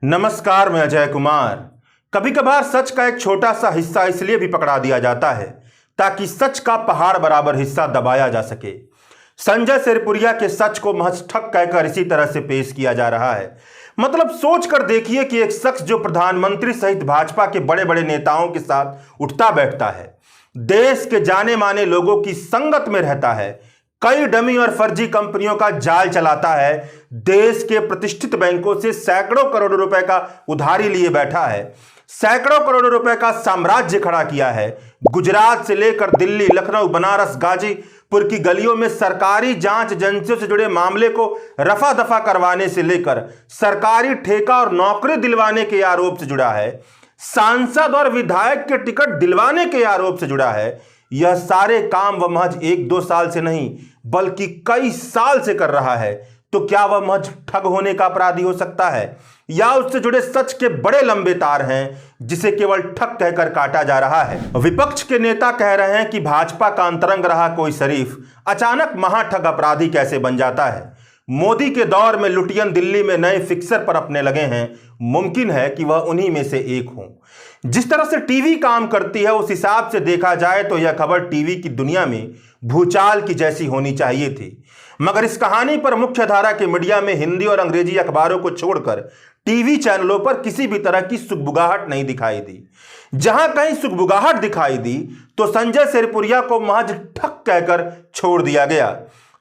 नमस्कार, मैं अजय कुमार। कभी कभार सच का एक छोटा सा हिस्सा इसलिए भी पकड़ा दिया जाता है ताकि सच का पहाड़ बराबर हिस्सा दबाया जा सके। संजय सिरपुरिया के सच को महज ठग कहकर इसी तरह से पेश किया जा रहा है। मतलब सोच कर देखिए कि एक शख्स जो प्रधानमंत्री सहित भाजपा के बड़े बड़े नेताओं के साथ उठता बैठता है, देश के जाने माने लोगों की संगत में रहता है, कई डमी और फर्जी कंपनियों का जाल चलाता है, देश के प्रतिष्ठित बैंकों से सैकड़ों करोड़ रुपए का उधारी लिए बैठा है, सैकड़ों करोड़ रुपए का साम्राज्य खड़ा किया है, गुजरात से लेकर दिल्ली, लखनऊ, बनारस, गाजीपुर की गलियों में सरकारी जांच एजेंसियों से जुड़े मामले को रफा दफा करवाने से लेकर सरकारी ठेका और नौकरी दिलवाने के आरोप से जुड़ा है, सांसद और विधायक के टिकट दिलवाने के आरोप से जुड़ा है। यह सारे काम वह महज एक दो साल से नहीं बल्कि कई साल से कर रहा है। तो क्या वह महज ठग होने का अपराधी हो सकता है, या उससे जुड़े सच के बड़े लंबे तार हैं जिसे केवल ठग कहकर काटा जा रहा है। विपक्ष के नेता कह रहे हैं कि भाजपा का अंतरंग रहा कोई शरीफ अचानक महाठग अपराधी कैसे बन जाता है। मोदी के दौर में लुटियन दिल्ली में नए फिक्सर पर अपने लगे हैं, मुमकिन है कि वह उन्हीं में से एक हों। जिस तरह से टीवी काम करती है उस हिसाब से देखा जाए तो यह खबर टीवी की दुनिया में भूचाल की जैसी होनी चाहिए थी, मगर इस कहानी पर मुख्यधारा के मीडिया में हिंदी और अंग्रेजी अखबारों को छोड़कर टीवी चैनलों पर किसी भी तरह की सुगबुगाहट नहीं दिखाई दी। जहां कहीं सुगबुगाहट दिखाई दी तो संजय सिरपुरिया को महज ठग कहकर छोड़ दिया गया।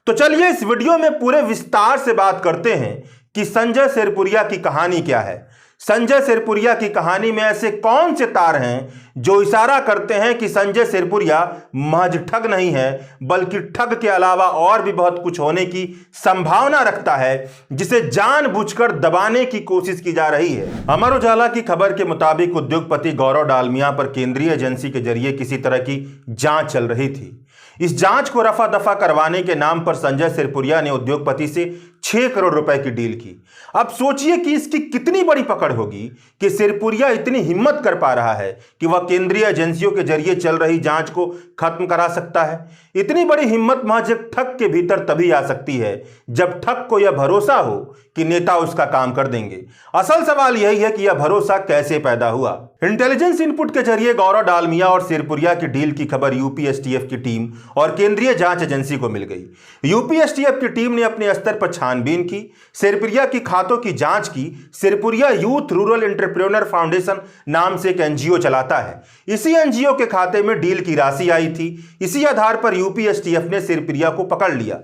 तो चलिए इस वीडियो में पूरे विस्तार से बात करते हैं कि संजय सिरपुरिया की कहानी क्या है। संजय सिरपुरिया की कहानी में ऐसे कौन से तार हैं जो इशारा करते हैं कि संजय सिरपुरिया महज ठग नहीं है बल्कि ठग के अलावा और भी बहुत कुछ होने की संभावना रखता है, जिसे जानबूझकर दबाने की कोशिश की जा रही है। अमर उजाला की खबर के मुताबिक उद्योगपति गौरव डालमिया पर केंद्रीय एजेंसी के जरिए किसी तरह की जांच चल रही थी। इस जांच को रफा दफा करवाने के नाम पर संजय सिरपुरिया ने उद्योगपति से 6 करोड़ रुपए की डील की। अब सोचिए कि इसकी कितनी बड़ी पकड़ होगी कि सिरपुरिया इतनी हिम्मत कर पा रहा है कि वह केंद्रीय एजेंसियों के जरिए चल रही जांच को खत्म करा सकता है। इतनी बड़ी हिम्मत महज एक ठग के भीतर तभी आ सकती है जब ठग को यह भरोसा हो कि नेता उसका काम कर देंगे। असल सवाल यही है कि यह भरोसा कैसे पैदा हुआ। इंटेलिजेंस इनपुट के जरिए गौरव डालमिया और सिरपुरिया की डील की खबर यूपी एसटीएफ की टीम और केंद्रीय जांच एजेंसी को मिल गई। यूपी एसटीएफ की टीम ने अपने स्तर पर छानबीन की, सिरपुरिया की खातों की जांच की। सिरपुरिया यूथ रूरल एंटरप्रेन्योर फाउंडेशन नाम से एक एनजीओ चलाता है। इसी एनजीओ के खाते में डील की राशि आई थी। इसी आधार पर यूपी एसटीएफ ने सिरपुरिया को पकड़ लिया।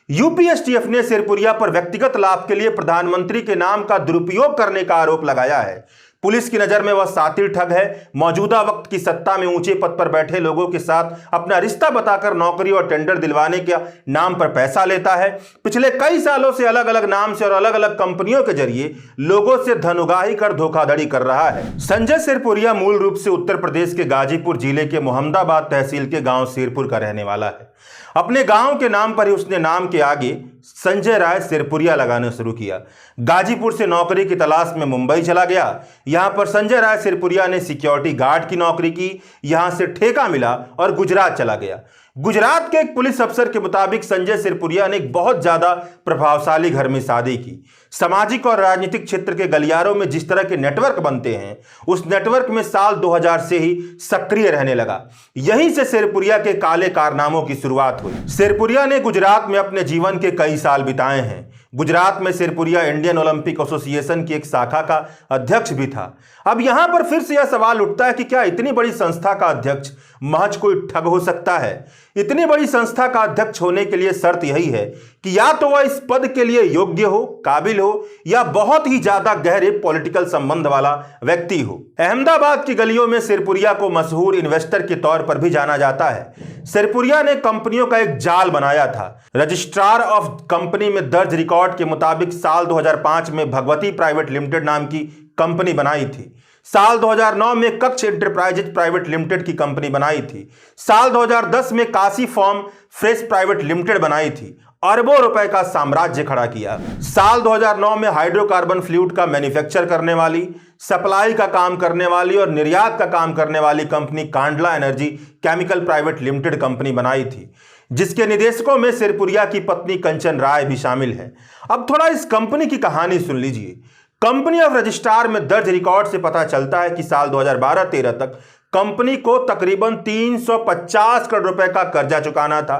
यूपी एसटीएफ ने सिरपुरिया पर व्यक्तिगत लाभ के लिए प्रधानमंत्री के नाम का दुरुपयोग करने का आरोप लगाया है। पुलिस की नजर में वह सातिर ठग है। मौजूदा वक्त की सत्ता में ऊंचे पद पर बैठे लोगों के साथ अपना रिश्ता बताकर नौकरी और टेंडर दिलवाने के नाम पर पैसा लेता है। पिछले कई सालों से अलग अलग नाम से और अलग अलग कंपनियों के जरिए लोगों से धन उगाही कर धोखाधड़ी कर रहा है। संजय सिरपुरिया मूल रूप से उत्तर प्रदेश के गाजीपुर जिले के मोहम्मदाबाद तहसील के गांव सिरपुर का रहने वाला है। अपने गांव के नाम पर ही उसने नाम के आगे संजय राय सिरपुरिया लगाना शुरू किया। गाजीपुर से नौकरी की तलाश में मुंबई चला गया। यहां पर संजय राय सिरपुरिया ने सिक्योरिटी गार्ड की नौकरी की। यहां से ठेका मिला और गुजरात चला गया। गुजरात के एक पुलिस अफसर के मुताबिक संजय सिरपुरिया ने एक बहुत ज्यादा प्रभावशाली घर में शादी की। सामाजिक और राजनीतिक क्षेत्र के गलियारों में जिस तरह के नेटवर्क बनते हैं, उस नेटवर्क में साल 2000 से ही सक्रिय रहने लगा। यहीं से सिरपुरिया के काले कारनामों की शुरुआत हुई। सिरपुरिया ने गुजरात में अपने जीवन के कई साल बिताए हैं। गुजरात में सिरपुरिया इंडियन ओलंपिक एसोसिएशन की एक शाखा का अध्यक्ष भी था। अब यहां पर फिर से यह सवाल उठता है कि क्या इतनी बड़ी संस्था का अध्यक्ष महज कोई ठग हो सकता है? इतनी बड़ी संस्था का अध्यक्ष होने के लिए शर्त यही है कि या तो वह इस पद के लिए योग्य हो, काबिल हो, या बहुत ही ज्यादा गहरे पॉलिटिकल संबंध वाला व्यक्ति हो। अहमदाबाद की गलियों में सिरपुरिया को मशहूर इन्वेस्टर के तौर पर भी जाना जाता है। सिरपुरिया ने कंपनियों का एक जाल बनाया था। रजिस्ट्रार ऑफ कंपनी में दर्ज रिकॉर्ड के मुताबिक साल 2005 में भगवती प्राइवेट लिमिटेड नाम की कंपनी बनाई थी। साल 2009 में कक्ष एंटरप्राइजेज प्राइवेट लिमिटेड की कंपनी बनाई थी। साल 2010 में Kashi form fresh private limited बनाई थी। अरबों रुपए का साम्राज्य खड़ा किया। साल 2009 में हाइड्रोकार्बन फ्लूइड का मैन्युफैक्चर करने वाली, सप्लाई का काम करने वाली और निर्यात का काम करने वाली company Kandla energy chemical private limited company बनाई थी, जिसके निदेशकों में सिरपुरिया की पत्नी कंचन राय भी शामिल है। अब थोड़ा इस कंपनी की कहानी सुन लीजिए। कंपनी ऑफ रजिस्ट्रार में दर्ज रिकॉर्ड से पता चलता है कि साल 2012-13 तक कंपनी को तकरीबन 350 करोड़ रुपए का कर्जा चुकाना था।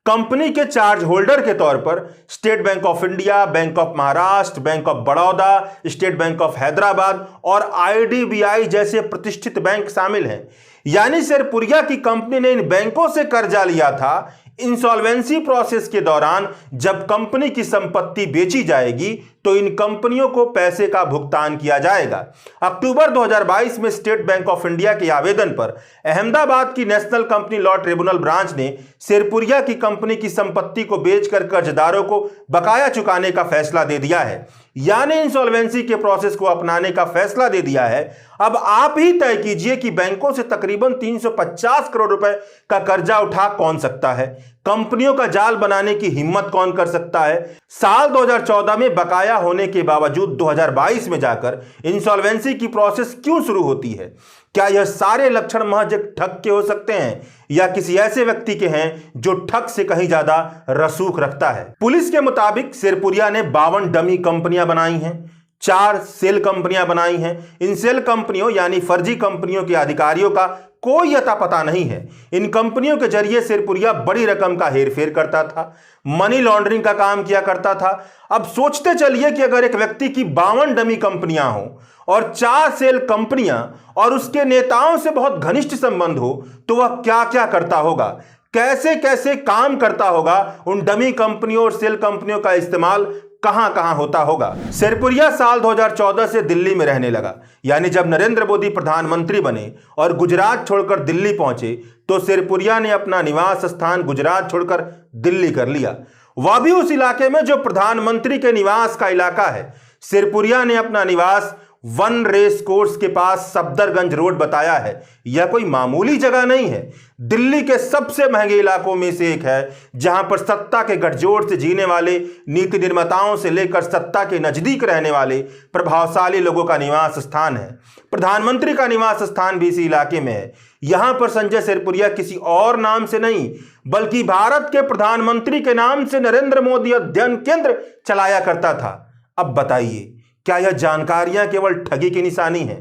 कंपनी के चार्ज होल्डर के तौर पर state bank of India, bank of Maharashtra, bank of Baroda, state bank of Hyderabad और आईडीबीआई जैसे प्रतिष्ठित बैंक शामिल हैं। यानी सिरपुरिया की कंपनी ने इन बैंकों से कर्जा लिया था। इंसॉल्वेंसी प्रोसेस के दौरान जब कंपनी की संपत्ति बेची जाएगी तो इन कंपनियों को पैसे का भुगतान किया जाएगा। अक्टूबर 2022 में स्टेट बैंक ऑफ इंडिया के आवेदन पर अहमदाबाद की national company law tribunal branch ने सिरपुरिया की कंपनी की संपत्ति को बेचकर कर्जदारों को बकाया चुकाने का फैसला दे दिया है। यानी इंसॉल्वेंसी के प्रोसेस को अपनाने का फैसला दे दिया है। अब आप ही तय कीजिए कि बैंकों से तकरीबन 350 करोड़ रुपए का कर्जा उठा कौन सकता है, कंपनियों का जाल बनाने की हिम्मत कौन कर सकता है। साल 2014 में बकाया होने के बावजूद 2022 में जाकर इंसॉल्वेंसी की प्रोसेस क्यों शुरू होती है? क्या यह सारे लक्षण महज एक ठग के हो सकते हैं या किसी ऐसे व्यक्ति के हैं जो ठग से कहीं ज्यादा रसूख रखता है? पुलिस के मुताबिक सिरपुरिया ने 52 डमी कंपनियां बनाई हैं, 4 सेल कंपनियां बनाई हैं। इन सेल कंपनियों यानी फर्जी कंपनियों के अधिकारियों का कोई अता पता नहीं है। इन कंपनियों के जरिए सिरपुरिया बड़ी रकम का हेरफेर करता था, मनी लॉन्ड्रिंग का काम किया करता था। अब सोचते चलिए कि अगर एक व्यक्ति की 52 डमी कंपनियां हो और 4 सेल कंपनियां और उसके नेताओं से बहुत घनिष्ठ संबंध हो तो वह क्या क्या करता होगा, कैसे कैसे काम करता होगा। उन डमी कंपनियों और सेल कंपनियों का इस्तेमाल कहां कहां होता होगा। सिरपुरिया साल 2014 से दिल्ली में रहने लगा। यानी जब नरेंद्र मोदी प्रधानमंत्री बने और गुजरात छोड़कर दिल्ली पहुंचे तो सिरपुरिया ने अपना निवास स्थान गुजरात छोड़कर दिल्ली कर लिया, वह भी उस इलाके में जो प्रधानमंत्री के निवास का इलाका है। सिरपुरिया ने अपना निवास वन रेस कोर्स के पास सफदरगंज रोड बताया है। यह कोई मामूली जगह नहीं है, दिल्ली के सबसे महंगे इलाकों में से एक है, जहां पर सत्ता के गठजोड़ से जीने वाले नीति निर्माताओं से लेकर सत्ता के नजदीक रहने वाले प्रभावशाली लोगों का निवास स्थान है। प्रधानमंत्री का निवास स्थान भी इसी इलाके में है। यहां पर संजय सिरपुरिया किसी और नाम से नहीं बल्कि भारत के प्रधानमंत्री के नाम से नरेंद्र मोदी अध्ययन केंद्र चलाया करता था। अब बताइए, क्या यह जानकारियां केवल ठगी की निशानी है?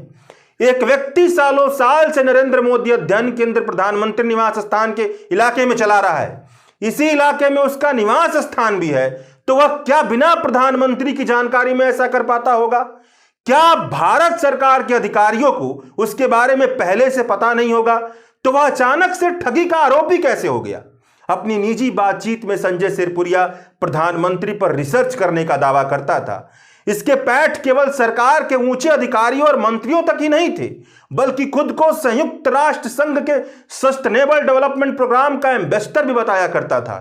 एक व्यक्ति सालों साल से नरेंद्र मोदी अध्ययन केंद्र प्रधानमंत्री निवास स्थान के इलाके में चला रहा है, इसी इलाके में उसका निवास स्थान भी है, तो वह क्या बिना प्रधानमंत्री की जानकारी में ऐसा कर पाता होगा? क्या भारत सरकार के अधिकारियों को उसके बारे में पहले से पता नहीं होगा? तो वह अचानक से ठगी का आरोपी कैसे हो गया? अपनी निजी बातचीत में संजय सिरपुरिया प्रधानमंत्री पर रिसर्च करने का दावा करता था। इसके पैठ केवल सरकार के ऊंचे अधिकारियों और मंत्रियों तक ही नहीं थे, बल्कि खुद को संयुक्त राष्ट्र संघ के सस्टेनेबल डेवलपमेंट प्रोग्राम का एम्बेसडर भी बताया करता था।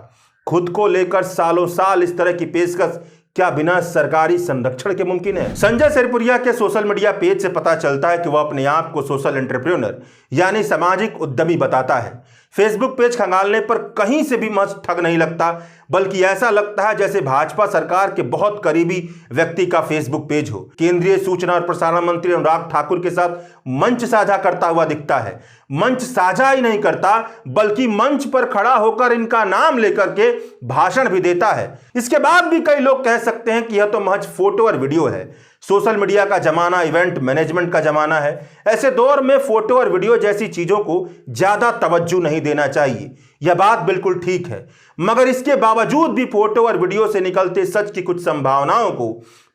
खुद को लेकर सालों साल इस तरह की पेशकश क्या बिना सरकारी संरक्षण के मुमकिन है? संजय सिरपुरिया के सोशल मीडिया पेज से पता चलता है कि वह अपने आप को सोशल एंटरप्रेन्योर यानी सामाजिक उद्यमी बताता है। फेसबुक पेज खंगालने पर कहीं से भी महज ठग नहीं लगता, बल्कि ऐसा लगता है जैसे भाजपा सरकार के बहुत करीबी व्यक्ति का फेसबुक पेज हो। केंद्रीय सूचना और प्रसारण मंत्री अनुराग ठाकुर के साथ मंच साझा करता हुआ दिखता है। मंच साझा ही नहीं करता बल्कि मंच पर खड़ा होकर इनका नाम लेकर के भाषण भी देता है। इसके बाद भी कई लोग कह सकते हैं कि यह तो महज फोटो और वीडियो है। सोशल मीडिया का जमाना इवेंट मैनेजमेंट का जमाना है। ऐसे दौर में फोटो और वीडियो जैसी चीजों को ज्यादा तवज्जो नहीं देना चाहिए। यह बात बिल्कुल ठीक है, मगर इसके बावजूद भी फोटो और वीडियो से निकलते सच की कुछ संभावनाओं को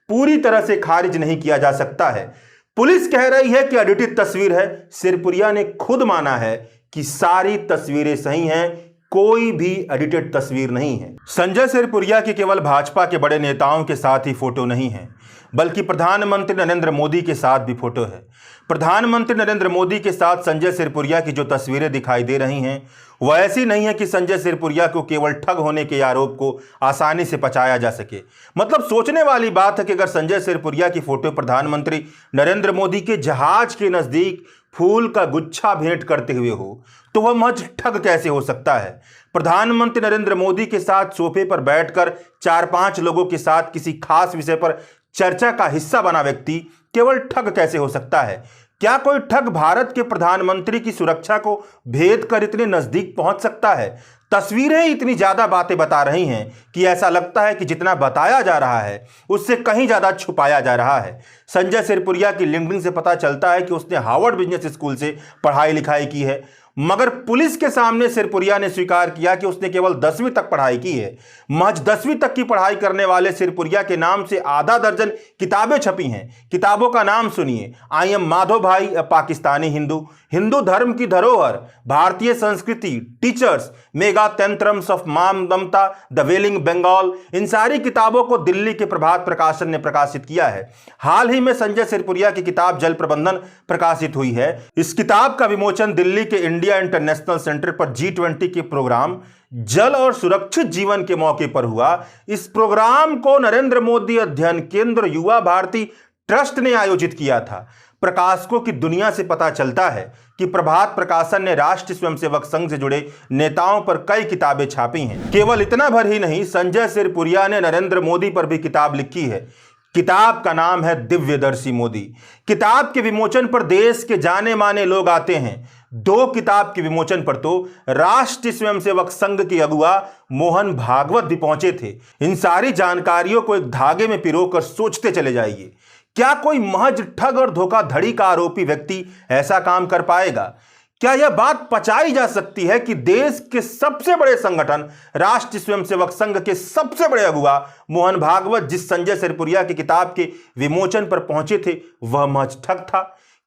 पूरी तरह से खारिज नहीं किया जा सकता है। पुलिस कह रही है कि एडिटेड तस्वीर है। सिरपुरिया ने खुद माना है कि सारी तस्वीरें सही हैं, कोई भी एडिटेड तस्वीर नहीं है। संजय सिरपुरिया की केवल भाजपा के बड़े नेताओं के साथ ही फोटो नहीं है, बल्कि प्रधानमंत्री नरेंद्र मोदी के साथ भी फोटो है। प्रधानमंत्री नरेंद्र मोदी के साथ संजय सिरपुरिया की जो तस्वीरें दिखाई दे रही हैं वह ऐसी नहीं है कि संजय सिरपुरिया को केवल ठग होने के आरोप को आसानी से पचाया जा सके। मतलब सोचने वाली बात है कि अगर संजय सिरपुरिया की फोटो प्रधानमंत्री नरेंद्र मोदी के जहाज के नजदीक फूल का गुच्छा भेंट करते हुए हो तो वह महज ठग कैसे हो सकता है? प्रधानमंत्री नरेंद्र मोदी के साथ सोफे पर बैठकर 4-5 लोगों के साथ किसी खास विषय पर चर्चा का हिस्सा बना व्यक्ति केवल ठग कैसे हो सकता है? क्या कोई ठग भारत के प्रधानमंत्री की सुरक्षा को भेद कर इतने नजदीक पहुंच सकता है? तस्वीरें इतनी ज्यादा बातें बता रही हैं कि ऐसा लगता है कि जितना बताया जा रहा है उससे कहीं ज्यादा छुपाया जा रहा है। संजय सिरपुरिया की लिंक्डइन से पता चलता है कि उसने हार्वर्ड बिजनेस स्कूल से पढ़ाई लिखाई की है, मगर पुलिस के सामने सिरपुरिया ने स्वीकार किया कि उसने केवल 10वीं तक पढ़ाई की है। महज 10वीं तक की पढ़ाई करने वाले सिरपुरिया के नाम से आधा दर्जन किताबें छपी हैं। किताबों का नाम सुनिए: आई एम माधो भाई, अ पाकिस्तानी हिंदू, हिंदू धर्म की धरोहर, भारतीय संस्कृति, टीचर्स, मेगा तंत्रम्स ऑफ माम ममता, द वेलिंग बंगाल। इन सारी किताबों को दिल्ली के प्रभात प्रकाशन ने प्रकाशित किया है। हाल ही में संजय सिरपुरिया की किताब जल प्रबंधन प्रकाशित हुई है। इस किताब का विमोचन दिल्ली के इंडिया इंटरनेशनल सेंटर पर G20 के प्रोग्राम जल और सुरक्षित जीवन के मौके पर हुआ। इस प्रोग्राम को नरेंद्र मोदी अध्ययन केंद्र युवा भारती ट्रस्ट ने आयोजित किया था। प्रकाशकों की दुनिया से पता चलता है कि प्रभात प्रकाशन ने राष्ट्रीय स्वयंसेवक संघ से जुड़े नेताओं पर कई किताबें छापी हैं। केवल इतना भर ही नहीं, संजय सिरपुरिया ने नरेंद्र मोदी पर भी किताब लिखी है। किताब का नाम है दिव्यदर्शी मोदी। किताब के विमोचन पर देश के जाने माने लोग आते हैं। 2 किताब के विमोचन पर तो राष्ट्रीय स्वयंसेवक संघ के अगुआ मोहन भागवत भी पहुंचे थे। इन सारी जानकारियों को एक धागे में पिरोकर सोचते चले जाइए, क्या कोई महज ठग और धोखाधड़ी का आरोपी व्यक्ति ऐसा काम कर पाएगा? क्या यह बात पचाई जा सकती है कि देश के सबसे बड़े संगठन राष्ट्रीय स्वयंसेवक संघ के सबसे बड़े अगुआ मोहन भागवत जिस संजय सिरपुरिया की किताब के विमोचन पर पहुंचे थे वह महज ठग था?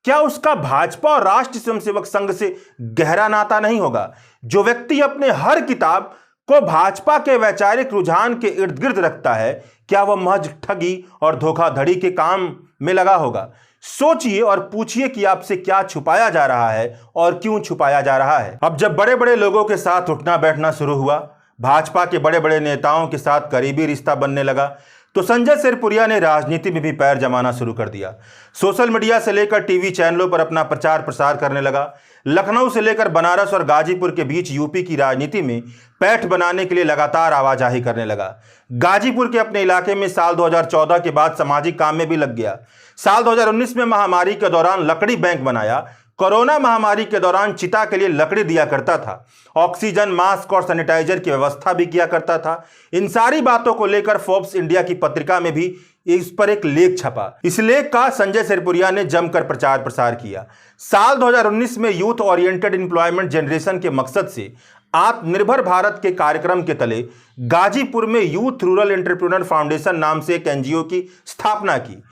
क्या उसका भाजपा और राष्ट्रीय स्वयंसेवक संघ से गहरा नाता नहीं होगा? जो व्यक्ति अपने हर किताब को भाजपा के वैचारिक रुझान के इर्द गिर्द रखता है, क्या वह महज ठगी और धोखाधड़ी के काम में लगा होगा? सोचिए और पूछिए कि आपसे क्या छुपाया जा रहा है और क्यों छुपाया जा रहा है। अब जब बड़े बड़े लोगों के साथ उठना बैठना शुरू हुआ, भाजपा के बड़े बड़े नेताओं के साथ करीबी रिश्ता बनने लगा, तो संजय सिरपुरिया ने राजनीति में भी पैर जमाना शुरू कर दिया। सोशल मीडिया से लेकर टीवी चैनलों पर अपना प्रचार प्रसार करने लगा। लखनऊ से लेकर बनारस और गाजीपुर के बीच यूपी की राजनीति में पैठ बनाने के लिए लगातार आवाजाही करने लगा। गाजीपुर के अपने इलाके में साल 2014 के बाद सामाजिक काम में भी लग गया। साल 2019 में महामारी के दौरान लकड़ी बैंक बनाया। कोरोना महामारी के दौरान चिता के लिए लकड़ी दिया करता था। ऑक्सीजन, मास्क और सैनिटाइजर की व्यवस्था भी किया करता था। इन सारी बातों को लेकर फोर्ब्स इंडिया की पत्रिका में भी इस पर एक लेख छपा। इस लेख का संजय सिरपुरिया ने जमकर प्रचार प्रसार किया। साल 2019 में यूथ ओरिएंटेड एम्प्लॉयमेंट जनरेशन के मकसद से आत्मनिर्भर भारत के कार्यक्रम के तले गाजीपुर में यूथ रूरल एंटरप्रेन्योर फाउंडेशन नाम से एक एनजीओ की स्थापना की।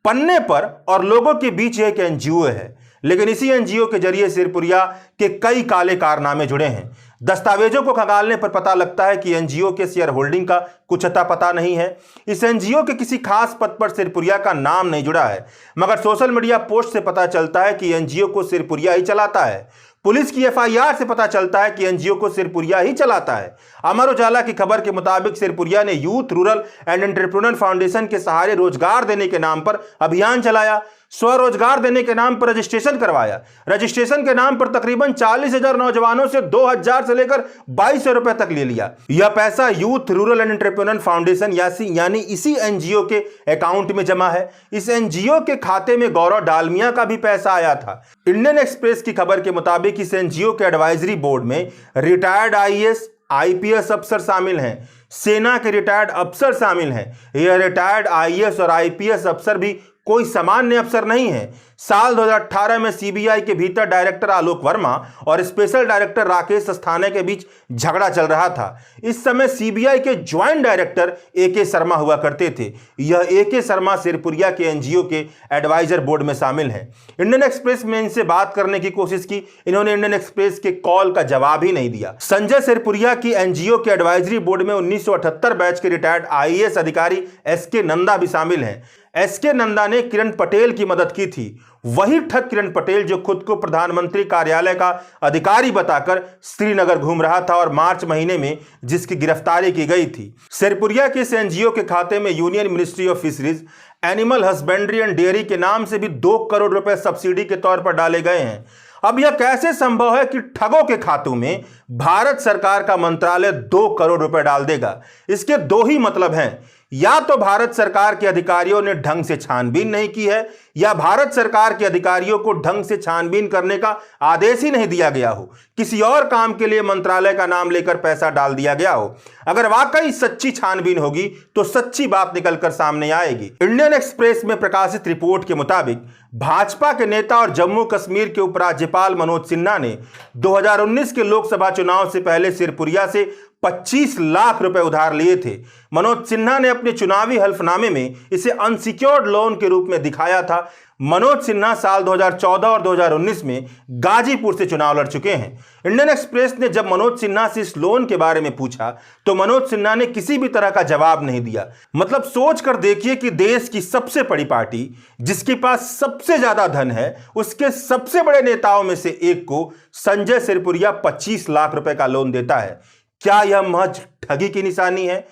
पन्ने पर और लोगों के बीच एक एनजीओ है, लेकिन इसी एनजीओ के जरिए सिरपुरिया के कई काले कारनामे जुड़े हैं। दस्तावेजों को खंगालने पर पता लगता है कि एनजीओ के शेयर होल्डिंग का कुछ अता पता नहीं है। इस एनजीओ के किसी खास पद पर सिरपुरिया का नाम नहीं जुड़ा है, मगर सोशल मीडिया पोस्ट से पता चलता है कि एनजीओ को सिरपुरिया ही चलाता है। पुलिस की एफआईआर से पता चलता है कि एनजीओ को सिरपुरिया ही चलाता है। अमर उजाला की खबर के मुताबिक सिरपुरिया ने youth rural and entrepreneur foundation के सहारे रोजगार देने के नाम पर अभियान चलाया। स्वरोजगार देने के नाम पर रजिस्ट्रेशन करवाया। रजिस्ट्रेशन के नाम पर तकरीबन 40,000 नौजवानों से 2,000 से लेकर 2,200 रुपए तक ले लिया। यह पैसा youth rural and entrepreneur foundation यानी इसी एनजीओ के अकाउंट में जमा है। इस एनजीओ के खाते में गौरव डालमिया का भी पैसा आया था। इंडियन एक्सप्रेस की खबर के मुताबिक इस एनजीओ के एडवाइजरी बोर्ड में रिटायर्ड आईएएस आईपीएस अफसर शामिल हैं, सेना के रिटायर्ड अफसर शामिल हैं। यह रिटायर्ड आईएएस और आईपीएस अफसर भी कोई सामान्य अफसर नहीं है। साल 2018 में सीबीआई के भीतर डायरेक्टर आलोक वर्मा और स्पेशल डायरेक्टर राकेश अस्थाना के बीच झगड़ा चल रहा था। इस समय सीबीआई के ज्वाइंट डायरेक्टर एके शर्मा हुआ करते थे। यह एके शर्मा सिरपुरिया के एनजीओ के एडवाइजर बोर्ड में शामिल हैं। इंडियन एक्सप्रेस में इनसे बात करने की कोशिश की, इन्होंने इंडियन एक्सप्रेस के कॉल का जवाब ही नहीं दिया। संजय सिरपुरिया की एनजीओ के एडवाइजरी बोर्ड में 1978 बैच के रिटायर्ड आईएएस अधिकारी एसके नंदा भी शामिल हैं। एसके नंदा ने किरण पटेल की मदद की थी, वही ठग किरण पटेल जो खुद को प्रधानमंत्री कार्यालय का अधिकारी बताकर श्रीनगर घूम रहा था और मार्च महीने में जिसकी गिरफ्तारी की गई थी। सिरपुरिया के इस एनजीओ के खाते में union ministry of fisheries, animal husbandry and dairy के नाम से भी 2 करोड़ रुपए सब्सिडी के तौर पर डाले गए हैं। अब यह कैसे संभव है कि ठगों के खातों में भारत सरकार का मंत्रालय 2 करोड़ रुपए डाल देगा? इसके 2 ही मतलब हैं, या तो भारत सरकार के अधिकारियों ने ढंग से छानबीन नहीं की है या भारत सरकार के अधिकारियों को ढंग से छानबीन करने का आदेश ही नहीं दिया गया हो, किसी और काम के लिए मंत्रालय का नाम लेकर पैसा डाल दिया गया हो। अगर वाकई सच्ची छानबीन होगी तो सच्ची बात निकलकर सामने आएगी। इंडियन एक्सप्रेस में प्रकाशित रिपोर्ट के मुताबिक भाजपा के नेता और जम्मू कश्मीर के उपराज्यपाल मनोज सिन्हा ने 2019 के लोकसभा चुनाव से पहले सिरपुरिया से 25 लाख रुपए उधार लिए थे। मनोज सिन्हा ने अपने चुनावी हल्फनामे में इसे अनसिक्योर्ड लोन के रूप में दिखाया था। मनोज सिन्हा साल 2014 और 2019 में गाजीपुर से चुनाव लड़ चुके हैं। इंडियन एक्सप्रेस ने जब मनोज सिन्हा से इस लोन के बारे में पूछा तो मनोज सिन्हा ने किसी भी तरह का जवाब नहीं दिया। मतलब सोच कर देखिए कि देश की सबसे बड़ी पार्टी, जिसके पास सबसे ज्यादा धन है, उसके सबसे बड़े नेताओं में से एक को संजय सिरपुरिया 25 लाख रुपए का लोन देता है। क्या यह महज ठगी की निशानी है?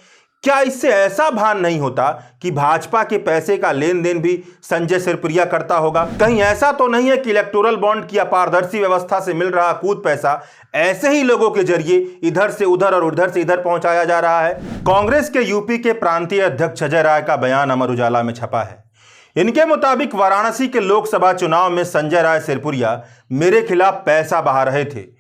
क्या इससे ऐसा भान नहीं होता कि भाजपा के पैसे का लेन देन भी संजय सिरपुरिया करता होगा? कहीं ऐसा तो नहीं है कि इलेक्टोरल बॉन्ड की अपारदर्शी व्यवस्था से मिल रहा कूद पैसा ऐसे ही लोगों के जरिए इधर से उधर और उधर से इधर पहुंचाया जा रहा है? कांग्रेस के यूपी के प्रांतीय अध्यक्ष अजय राय का बयान अमर उजाला में छपा है। इनके मुताबिक वाराणसी के लोकसभा चुनाव में संजय राय सिरपुरिया मेरे खिलाफ पैसा बहा रहे थे।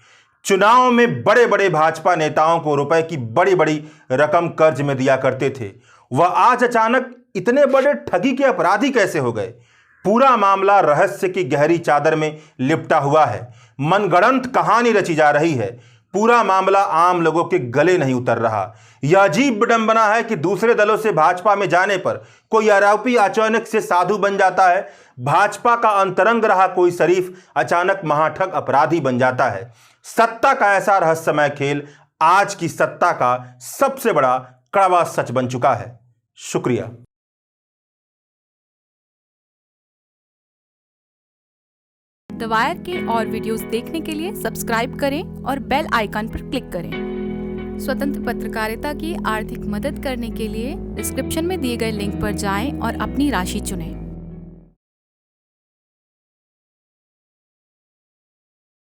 चुनाव में बड़े बड़े भाजपा नेताओं को रुपए की बड़ी बड़ी रकम कर्ज में दिया करते थे। वह आज अचानक इतने बड़े ठगी के अपराधी कैसे हो गए? पूरा मामला रहस्य की गहरी चादर में लिपटा हुआ है। मनगढ़ंत कहानी रची जा रही है। पूरा मामला आम लोगों के गले नहीं उतर रहा। यह अजीब विडंबना है कि दूसरे दलों से भाजपा में जाने पर कोई आरोपी अचानक से साधु बन जाता है। भाजपा का अंतरंग रहा कोई शरीफ अचानक महाठग अपराधी बन जाता है। सत्ता का ऐसा रहस्यमय खेल आज की सत्ता का सबसे बड़ा कड़वा सच बन चुका है। शुक्रिया। द वायर के और वीडियोस देखने के लिए सब्सक्राइब करें और बेल आइकन पर क्लिक करें। स्वतंत्र पत्रकारिता की आर्थिक मदद करने के लिए डिस्क्रिप्शन में दिए गए लिंक पर जाएं और अपनी राशि चुनें।